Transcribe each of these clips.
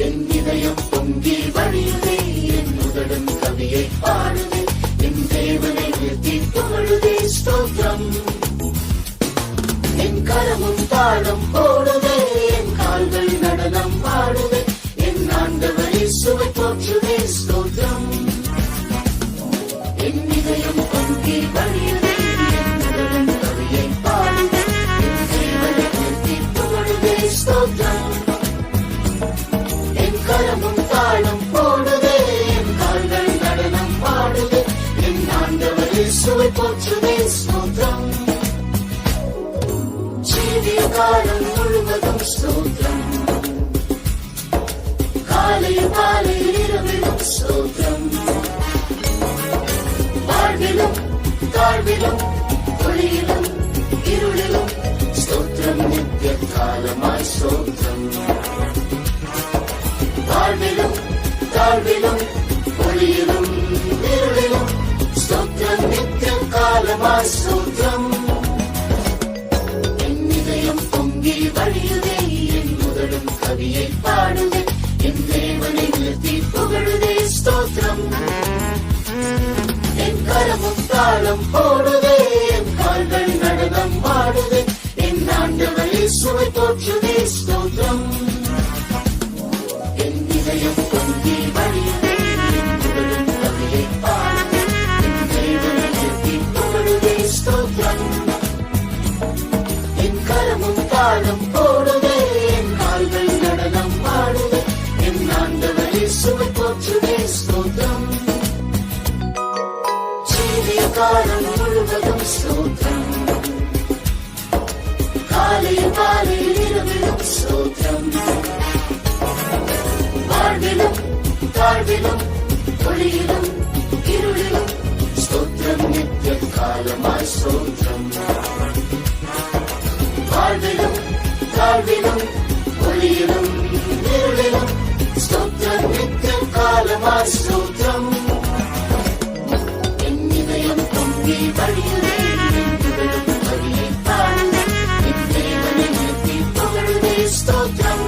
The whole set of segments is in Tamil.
என் இதயம் பொங்கி வழியுதே, என் முதலும் கவியை பாடுதே, என் தேவனை நிறுத்தி புகழுதே ஸ்தோத்திரம். என் கரமும் தாளம் போடுதே, என் கால்கள் நடனம் பாடுதே, என் ஆண்டவரை சுவை போற்றுதே ஸ்தோத்திரம். என் இதயம் பொங்கி வழியுதே, என் முதலும் கவியை பாடுதே, என் தேவனை நிறுத்தி புகழுதே ஸ்தோத்திரம். கரமும் தாளம் போடுதே, என் கால்கள் நடனம் பாடுதே, என் ஆண்டவரை சுவை போற்றுதே ஸ்தோத்திரம். ஜீவிய காலம் முழுவதும் ஸ்தோத்திரம், காலை மாலை இரவிலும் ஸ்தோத்திரம். வாழ்விலும் தாழ்விலும் ஒளியிலும் இருளிலும் ஸ்தோத்திரம், நித்திய காலமாய் ஸ்தோத்திரம். வாழ்விலும் தாழ்விலும் ஒளியிலும் இருளிலும் ஸ்தோத்திரம், நித்தியம் காலமாய் ஸ்தோத்திரம். என் இதயம் பொங்கி வழியுதே, என் முதலும் கவியை பாடுதே, என் தேவனை நிறுத்தி புகழுதே ஸ்தோத்திரம். என் கரமும் தாளம் போடுதே, என் கால்கள் நடனம் பாடுதே, என் ஆண்டவரை சுவை போற்றுதே ஸ்தோத்திரம். இதயம் பொங்கி வழியுதே, என் முதலும் கவியை பாடுதே, என் தேவனை நிறுத்தி புகழுதே ஸ்தோத்திரம். என் கரமும் தாளம் போடுதே, என் கால்கள் நடனம் பாடுதே, என் ஆண்டவரை சுவை போற்றுதே ஸ்தோத்திரம். ஜீவிய காலம் முழுவதும் ஸ்தோத்திரம், காலை மாலை இரவிலும் ஸ்தோத்திரம். வாழ்விலும் தாழ்விலும் ஒளியிலும் இருளிலும் ஸ்தோத்திரம், நித்திய காலமாய் ஸ்தோத்திரம். வாழ்விலும் தாழ்விலும் ஒளியிலும் இருளிலும் ஸ்தோத்திரம், நித்திய காலமாய் ஸ்தோத்திரம். என் இதயம் பொங்கி வழியுதே, என் முதலும் கவியை பாடுதே, என் தேவனை நிறுத்தி புகழுதே ஸ்தோத்திரம்.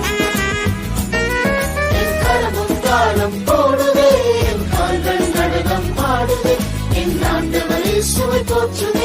தாளம் போடுதே, என் கால்கள் நடனம் பாடுதே, என் ஆண்டவரை சுவை போற்றுதே